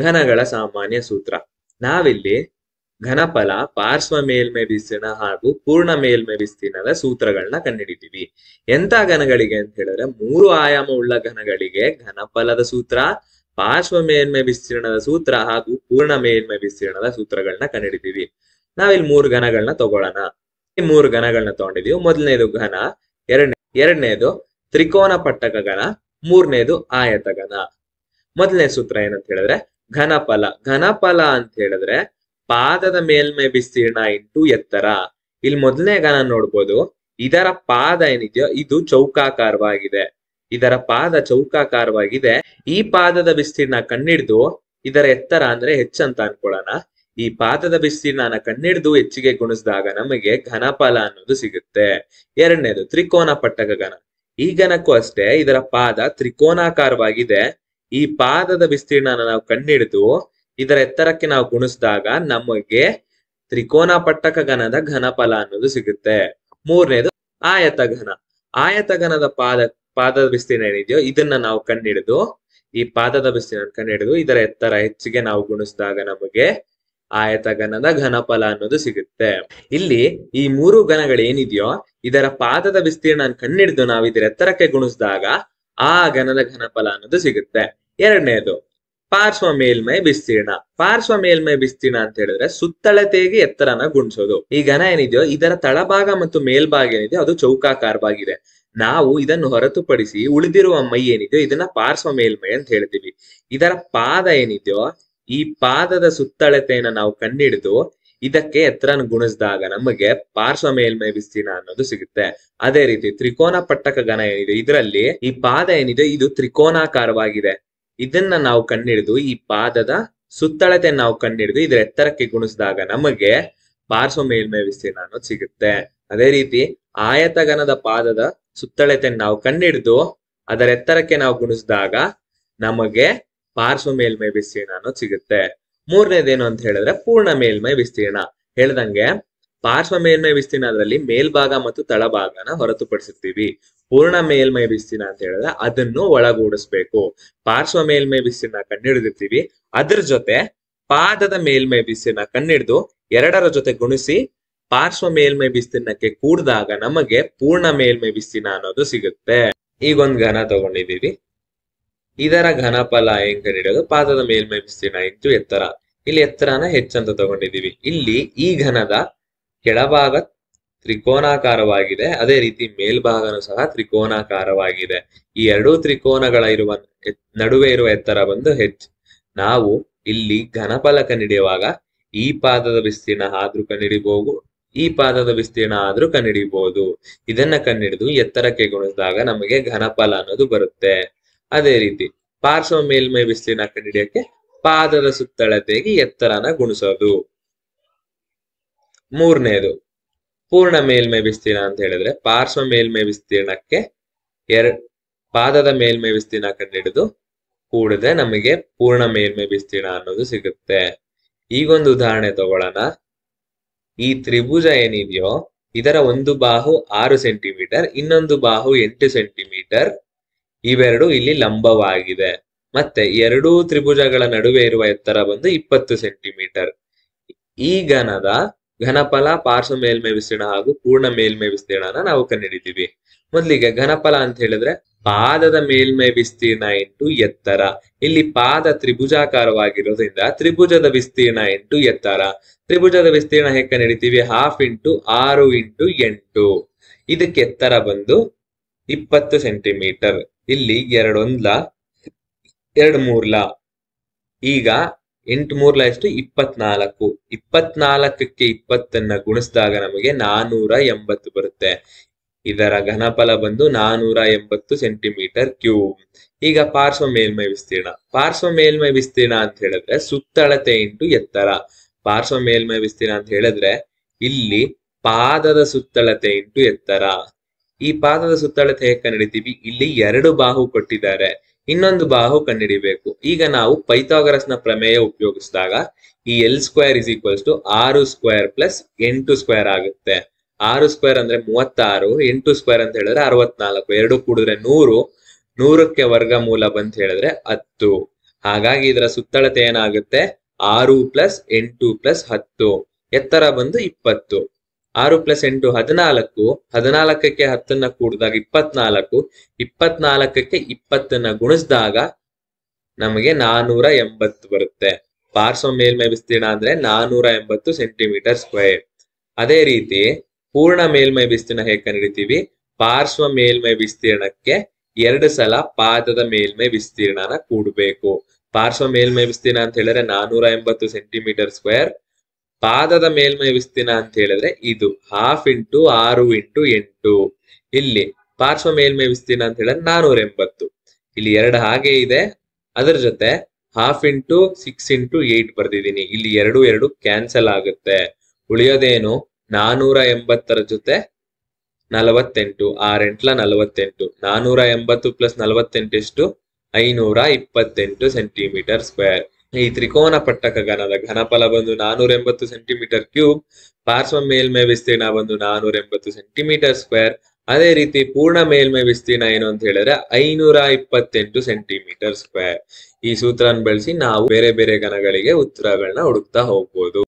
ಘನಗಳ ಸಾಮಾನ್ಯ ಸೂತ್ರ. ನಾವಿಲ್ಲಿ ಘನಫಲ, ಪಾರ್ಶ್ವ ಮೇಲ್ಮೈ ವಿಸ್ತೀರ್ಣ ಹಾಗೂ ಪೂರ್ಣ ಮೇಲ್ಮೈ ವಿಸ್ತೀರ್ಣದ ಸೂತ್ರಗಳನ್ನ ಕಂಡುಹಿಡಿತೀವಿ. ಎಂತ ಘನಗಳಿಗೆ ಅಂತ ಹೇಳಿದ್ರೆ, 3 ಆಯಾಮವುಳ್ಳ ಘನಗಳಿಗೆ ಘನಫಲದ ಸೂತ್ರ, ಪಾರ್ಶ್ವ ಮೇಲ್ಮೈ ವಿಸ್ತೀರ್ಣದ ಸೂತ್ರ ಹಾಗೂ ಪೂರ್ಣ ಮೇಲ್ಮೈ ವಿಸ್ತೀರ್ಣದ ಸೂತ್ರಗಳನ್ನ ಕಂಡುಹಿಡಿತೀವಿ. ನಾವಿಲ್ಲಿ 3 ಘನಗಳನ್ನ ತಗೊಳ್ಳೋಣ. ಈ 3 ಘನಗಳನ್ನ ತಗೊಂಡಿದೀವಿ. ಮೊದಲನೇದು ಘನ, ಎರಡನೇದು ತ್ರಿಕೋನ ಪಟ್ಟಕ ಘನ, ಮೂರನೇದು ಆಯತ ಘನ. ಮೊದಲನೇ ಸೂತ್ರ ಏನಂತ ಹೇಳಿದ್ರೆ ಘನಫಲ ಅಂತ ಹೇಳಿದ್ರೆ ಪಾದದ ಮೇಲ್ಮೈ ವಿಸ್ತೀರ್ಣ ಇಂಟು ಎತ್ತರ. ಇಲ್ಲಿ ಮೊದಲನೇ ಘನ ನೋಡ್ಬೋದು, ಇದರ ಪಾದ ಏನಿದೆಯೋ ಇದು ಚೌಕಾಕಾರವಾಗಿದೆ. ಇದರ ಪಾದ ಚೌಕಾಕಾರವಾಗಿದೆ. ಈ ಪಾದದ ವಿಸ್ತೀರ್ಣ ಕಣ್ಣಿಡ್ದು ಇದರ ಎತ್ತರ ಅಂದ್ರೆ ಹೆಚ್ಚಂತ ಅನ್ಕೊಳ್ಳೋಣ. ಈ ಪಾದದ ವಿಸ್ತೀರ್ಣನ ಕಣ್ಣಿಡ್ದು ಹೆಚ್ಚಿಗೆ ಗುಣಿಸಿದಾಗ ನಮಗೆ ಘನಫಲ ಅನ್ನೋದು ಸಿಗುತ್ತೆ. ಎರಡನೇದು ತ್ರಿಕೋನ ಪಟ್ಟಕ ಘನ. ಈ ಘನಕ್ಕೂ ಅಷ್ಟೇ, ಇದರ ಪಾದ ತ್ರಿಕೋನಾಕಾರವಾಗಿದೆ. ಈ ಪಾದದ ವಿಸ್ತೀರ್ಣನ ನಾವು ಕಣ್ಣಿಡ್ದು ಇದರ ಎತ್ತರಕ್ಕೆ ನಾವು ಗುಣಿಸಿದಾಗ ನಮಗೆ ತ್ರಿಕೋನ ಪಟ್ಟಕ ಘನದ ಘನಫಲ ಅನ್ನೋದು ಸಿಗುತ್ತೆ. ಮೂರನೇದು ಆಯತ ಘನ. ಆಯತ ಘನದ ಪಾದದ ವಿಸ್ತೀರ್ಣ ಏನಿದೆಯೋ ಇದನ್ನ ನಾವು ಕಣ್ಣಿಡಿದು, ಈ ಪಾದದ ವಿಸ್ತೀರ್ಣ ಕಣ್ಣಿಡಿದು ಇದರ ಎತ್ತರ ಹೆಚ್ಚಿಗೆ ನಾವು ಗುಣಿಸಿದಾಗ ನಮಗೆ ಆಯತ ಘನದ ಘನಫಲ ಅನ್ನೋದು ಸಿಗುತ್ತೆ. ಇಲ್ಲಿ ಈ 3 ಘನಗಳು ಏನಿದೆಯೋ ಇದರ ಪಾದದ ವಿಸ್ತೀರ್ಣ ಕಣ್ಣಿಡಿದು ನಾವು ಇದರ ಎತ್ತರಕ್ಕೆ ಗುಣಿಸಿದಾಗ ಆ ಘನದ ಘನಫಲ ಅನ್ನೋದು ಸಿಗುತ್ತೆ. ಎರಡನೇದು ಪಾರ್ಶ್ವ ಮೇಲ್ಮೈ ವಿಸ್ತೀರ್ಣ. ಪಾರ್ಶ್ವ ಮೇಲ್ಮೈ ವಿಸ್ತೀರ್ಣ ಅಂತ ಹೇಳಿದ್ರೆ ಸುತ್ತಳತೆಗೆ ಎತ್ತರನ ಗುಣಿಸೋದು. ಈ ಘನ ಏನಿದೆಯೋ ಇದರ ತಳಭಾಗ ಮತ್ತು ಮೇಲ್ಭಾಗ ಏನಿದೆಯೋ ಅದು ಚೌಕಾಕಾರವಾಗಿದೆ. ನಾವು ಇದನ್ನು ಹೊರತುಪಡಿಸಿ ಉಳಿದಿರುವ ಮೈ ಏನಿದೆಯೋ ಇದನ್ನ ಪಾರ್ಶ್ವ ಮೇಲ್ಮೈ ಅಂತ ಹೇಳ್ತೀವಿ. ಇದರ ಪಾದ ಏನಿದೆಯೋ ಈ ಪಾದದ ಸುತ್ತಳತೆಯನ್ನ ನಾವು ಕಂಡಿಡಿದು ಇದಕ್ಕೆ ಎತ್ತರನ ಗುಣಿಸಿದಾಗ ನಮಗೆ ಪಾರ್ಶ್ವ ಮೇಲ್ಮೈ ವಿಸ್ತೀರ್ಣ ಅನ್ನೋದು ಸಿಗುತ್ತೆ. ಅದೇ ರೀತಿ ತ್ರಿಕೋನ ಪಟ್ಟಕ ಘನ ಏನಿದೆ ಇದರಲ್ಲಿ ಈ ಪಾದ ಏನಿದೆ ಇದು ತ್ರಿಕೋನಾಕಾರವಾಗಿದೆ. ಇದನ್ನ ನಾವು ಕಂಡಿಡಿದು ಈ ಪಾದದ ಸುತ್ತಳತೆ ನಾವು ಕಂಡಿಡಿದು ಇದರ ಎತ್ತರಕ್ಕೆ ಗುಣಿಸಿದಾಗ ನಮಗೆ ಪಾರ್ಶ್ವ ಮೇಲ್ಮೈ ವಿಸ್ತೀರ್ಣ ಅನ್ನೋದು ಸಿಗುತ್ತೆ. ಅದೇ ರೀತಿ ಆಯತ ಘನದ ಪಾದದ ಸುತ್ತಳತೆಯನ್ನು ನಾವು ಕಂಡಿಡಿದು ಅದರ ಎತ್ತರಕ್ಕೆ ನಾವು ಗುಣಿಸಿದಾಗ ನಮಗೆ ಪಾರ್ಶ್ವ ಮೇಲ್ಮೈ ವಿಸ್ತೀರ್ಣ ಅನ್ನೋದು ಸಿಗುತ್ತೆ. ಮೂರನೇದೇನು ಅಂತ ಹೇಳಿದ್ರೆ ಪೂರ್ಣ ಮೇಲ್ಮೈ ವಿಸ್ತೀರ್ಣ. ಹೇಳ್ದಂಗೆ ಪಾರ್ಶ್ವ ಮೇಲ್ಮೈ ವಿಸ್ತೀರ್ಣದಲ್ಲಿ ಮೇಲ್ಭಾಗ ಮತ್ತು ತಳಭಾಗನ ಹೊರತುಪಡಿಸುತ್ತೀವಿ. ಪೂರ್ಣ ಮೇಲ್ಮೈ ವಿಸ್ತೀರ್ಣ ಅಂತ ಹೇಳಿದ್ರೆ ಅದನ್ನು ಒಳಗೂಡಿಸ್ಬೇಕು. ಪಾರ್ಶ್ವ ಮೇಲ್ಮೈ ವಿಸ್ತೀರ್ಣ ಕಂಡುಹಿಡಿದಿರ್ತೀವಿ, ಅದ್ರ ಜೊತೆ ಪಾದದ ಮೇಲ್ಮೈ ವಿಸ್ತೀರ್ಣ ಕಂಡುಹಿಡಿದು ಎರಡರ ಜೊತೆ ಗುಣಿಸಿ ಪಾರ್ಶ್ವ ಮೇಲ್ಮೈ ವಿಸ್ತೀರ್ಣಕ್ಕೆ ಕೂಡಿದಾಗ ನಮಗೆ ಪೂರ್ಣ ಮೇಲ್ಮೈ ವಿಸ್ತೀರ್ಣ ಅನ್ನೋದು ಸಿಗುತ್ತೆ. ಈಗೊಂದು ಘನ ತಗೊಂಡಿದೀವಿ. ಇದರ ಘನಫಲ ಹೆಂಗ್ ಕಂಡುಹಿಡಿಯೋದು? ಪಾದದ ಮೇಲ್ಮೈ ವಿಸ್ತೀರ್ಣ ಇಂಟು ಎತ್ತರ. ಇಲ್ಲಿ ಎತ್ತರನ ಹೆಚ್ಚಂತ ತಗೊಂಡಿದೀವಿ. ಇಲ್ಲಿ ಈ ಘನದ ಕೆಳಭಾಗ ತ್ರಿಕೋನಾಕಾರವಾಗಿದೆ, ಅದೇ ರೀತಿ ಮೇಲ್ಭಾಗನೂ ಸಹ ತ್ರಿಕೋನಾಕಾರವಾಗಿದೆ. ಈ ಎರಡೂ ತ್ರಿಕೋನಗಳ ನಡುವೆ ಇರುವ ಎತ್ತರ ಬಂದು ಹೆಚ್ಚು. ನಾವು ಇಲ್ಲಿ ಘನಫಲ ಕಂಡುಹಿಡಿಯುವಾಗ ಈ ಪಾದದ ವಿಸ್ತೀರ್ಣ ಆದ್ರೂ ಕಂಡುಹಿಡಿಬಹುದು, ಈ ಪಾದದ ವಿಸ್ತೀರ್ಣ ಆದ್ರೂ ಕಂಡುಹಿಡಿಬಹುದು. ಇದನ್ನ ಕಂಡುಹಿಡಿದು ಎತ್ತರಕ್ಕೆ ಗುಣಿಸಿದಾಗ ನಮಗೆ ಘನಫಲ ಅನ್ನೋದು ಬರುತ್ತೆ. ಅದೇ ರೀತಿ ಪಾರ್ಶ್ವ ಮೇಲ್ಮೈ ವಿಸ್ತೀರ್ಣ ಕಂಡುಹಿಡಿಯಕ್ಕೆ ಪಾದದ ಸುತ್ತಳತೆಗೆ ಎತ್ತರನ ಗುಣಿಸೋದು. ಮೂರನೇದು ಪೂರ್ಣ ಮೇಲ್ಮೈ ವಿಸ್ತೀರ್ಣ ಅಂತ ಹೇಳಿದ್ರೆ ಪಾರ್ಶ್ವ ಮೇಲ್ಮೈ ವಿಸ್ತೀರ್ಣಕ್ಕೆ ಪಾದದ ಮೇಲ್ಮೈ ವಿಸ್ತೀರ್ಣ ಕಂಡುಹಿಡಿದು ಕೂಡಿದ್ರೆ ನಮಗೆ ಪೂರ್ಣ ಮೇಲ್ಮೈ ವಿಸ್ತೀರ್ಣ ಅನ್ನೋದು ಸಿಗುತ್ತೆ. ಈಗೊಂದು ಉದಾಹರಣೆ ತಗೊಳ್ಳೋಣ. ಈ ತ್ರಿಭುಜ ಏನಿದೆಯೋ ಇದರ ಒಂದು ಬಾಹು 6 ಸೆಂಟಿಮೀಟರ್, ಇನ್ನೊಂದು ಬಾಹು 8 ಸೆಂಟಿಮೀಟರ್. ಇವೆರಡು ಇಲ್ಲಿ ಲಂಬವಾಗಿದೆ. ಮತ್ತೆ ಎರಡೂ ತ್ರಿಭುಜಗಳ ನಡುವೆ ಇರುವ ಎತ್ತರ ಬಂದು 20 ಸೆಂಟಿಮೀಟರ್. ಈ ಘನದ ಘನಫಲ, ಪಾರ್ಶ್ವ ಮೇಲ್ಮೈ ವಿಸ್ತೀರ್ಣ ಹಾಗೂ ಪೂರ್ಣ ಮೇಲ್ಮೈ ವಿಸ್ತೀರ್ಣನ ನಾವು ಕಂಡುಹಿಡಿತೀವಿ. ಮೊದಲಿಗೆ ಘನಫಲ ಅಂತ ಹೇಳಿದ್ರೆ ಪಾದದ ಮೇಲ್ಮೈ ವಿಸ್ತೀರ್ಣ ಇಂಟು ಎತ್ತರ. ಇಲ್ಲಿ ಪಾದ ತ್ರಿಭುಜಾಕಾರವಾಗಿರೋದ್ರಿಂದ ತ್ರಿಭುಜದ ವಿಸ್ತೀರ್ಣ ಇಂಟು ಎತ್ತರ. ತ್ರಿಭುಜದ ವಿಸ್ತೀರ್ಣ ಹೇಗೆ ಕಂಡುಹಿಡಿತೀವಿ? 1/2 ಇಂಟು 6 ಇಂಟು 8. ಇದಕ್ಕೆ ಎತ್ತರ ಬಂದು 20 ಸೆಂಟಿಮೀಟರ್. ಇಲ್ಲಿ 2 1 2 3 ಈಗ 8 3 ಎಷ್ಟು? 24. 24ಕ್ಕೆ 20 ಗುಣಿಸಿದಾಗ ನಮಗೆ 480 ಬರುತ್ತೆ. ಇದರ ಘನಫಲ ಬಂದು 480 ಸೆಂಟಿಮೀಟರ್ ಕ್ಯೂಬ್. ಈಗ ಪಾರ್ಶ್ವ ಮೇಲ್ಮೈ ವಿಸ್ತೀರ್ಣ. ಪಾರ್ಶ್ವ ಮೇಲ್ಮೈ ವಿಸ್ತೀರ್ಣ ಅಂತ ಹೇಳಿದ್ರೆ ಸುತ್ತಳತೆ ಇಂಟು ಎತ್ತರ. ಪಾರ್ಶ್ವ ಮೇಲ್ಮೈ ವಿಸ್ತೀರ್ಣ ಅಂತ ಹೇಳಿದ್ರೆ ಇಲ್ಲಿ ಪಾದದ ಸುತ್ತಳತೆ ಇಂಟು ಎತ್ತರ. ಈ ಪಾದದ ಸುತ್ತಳತೆ ಹೇಗೆ ಕಂಡುಹಿಡಿತೀವಿ? ಇಲ್ಲಿ 2 ಬಾಹು ಕೊಟ್ಟಿದ್ದಾರೆ, ಇನ್ನೊಂದು ಬಾಹು ಕಂಡುಹಿಡಿಬೇಕು. ಈಗ ನಾವು ಪೈಥಾಗರಸ್ನ ಪ್ರಮೇಯ ಉಪಯೋಗಿಸಿದಾಗ ಈ L² = 6² + 8² ಆಗುತ್ತೆ. 6² ಅಂದ್ರೆ 36, 8² ಅಂತ ಹೇಳಿದ್ರೆ 64. 2 ಕೂಡಿದ್ರೆ 100, 100ಕ್ಕೆ ವರ್ಗಮೂಲ ಬಂತ ಹೇಳಿದ್ರೆ 10. ಹಾಗಾಗಿ ಇದರ ಸುತ್ತಳತೆ ಏನಾಗುತ್ತೆ 6 + 8 + 10, ಎತ್ತರ ಬಂದು 20. 6 + 8 14, 14ಕ್ಕೆ 10ನ್ನ ಕೂಡಿದಾಗ 24, 24ಕ್ಕೆ 20ನ್ನ ಗುಣಿಸಿದಾಗ ನಮಗೆ 480 ಬರುತ್ತೆ. ಪಾರ್ಶ್ವ ಮೇಲ್ಮೈ ವಿಸ್ತೀರ್ಣ ಅಂದ್ರೆ 480 ಸೆಂಟಿಮೀಟರ್ ಸ್ಕ್ವೇರ್. ಅದೇ ರೀತಿ ಪೂರ್ಣ ಮೇಲ್ಮೈ ವಿಸ್ತೀರ್ಣ ಹೇಗೆ ಕಂಡುಹಿಡಿತೀವಿ? ಪಾರ್ಶ್ವ ಮೇಲ್ಮೈ ವಿಸ್ತೀರ್ಣಕ್ಕೆ 2 ಸಲ ಪಾದದ ಮೇಲ್ಮೈ ವಿಸ್ತೀರ್ಣನ ಕೂಡಬೇಕು. ಪಾರ್ಶ್ವ ಮೇಲ್ಮೈ ವಿಸ್ತೀರ್ಣ ಅಂತ ಹೇಳಿದ್ರೆ 480 ಸೆಂಟಿಮೀಟರ್ ಸ್ಕ್ವೇರ್. ಪಾದದ ಮೇಲ್ಮೈ ವಿಸ್ತೀರ್ಣ ಅಂತ ಹೇಳಿದ್ರೆ ಇದು 12 × 6 × 8. ಇಲ್ಲಿ ಪಾರ್ಶ್ವ ಮೇಲ್ಮೈ ವಿಸ್ತೀರ್ಣ ಅಂತ ಹೇಳಿದ್ರೆ 480. ಇಲ್ಲಿ 2 ಹಾಗೆ ಇದೆ, ಅದರ ಜೊತೆ 12 × 6 × 8 ಬರ್ದಿದ್ದೀನಿ. ಇಲ್ಲಿ 2 ಕ್ಯಾನ್ಸಲ್ ಆಗುತ್ತೆ. ಉಳಿಯೋದೇನು 480ರ ಜೊತೆ 48, 6 × 48. 480 + 48 ಎಷ್ಟು? 528 ಸೆಂಟಿಮೀಟರ್ ಸ್ಕ್ವೇರ್. ಈ ತ್ರಿಕೋನ ಪಟ್ಟಕ ಘನದ ಘನಫಲ ಬಂದು 480 ಸೆಂಟಿಮೀಟರ್ ಕ್ಯೂಬ್. ಪಾರ್ಶ್ವ ಮೇಲ್ಮೈ ವಿಸ್ತೀರ್ಣ ಬಂದು 480 ಸೆಂಟಿಮೀಟರ್ ಸ್ಕ್ವೇರ್. ಅದೇ ರೀತಿ ಪೂರ್ಣ ಮೇಲ್ಮೈ ವಿಸ್ತೀರ್ಣ ಏನು ಅಂತ ಹೇಳಿದ್ರೆ 528 ಸೆಂಟಿಮೀಟರ್ ಸ್ಕ್ವೇರ್. ಈ ಸೂತ್ರನ ಬಳಸಿ ನಾವು ಬೇರೆ ಬೇರೆ ಘನಗಳಿಗೆ ಉತ್ತರಗಳನ್ನ ಹುಡುಕ್ತಾ ಹೋಗ್ಬೋದು.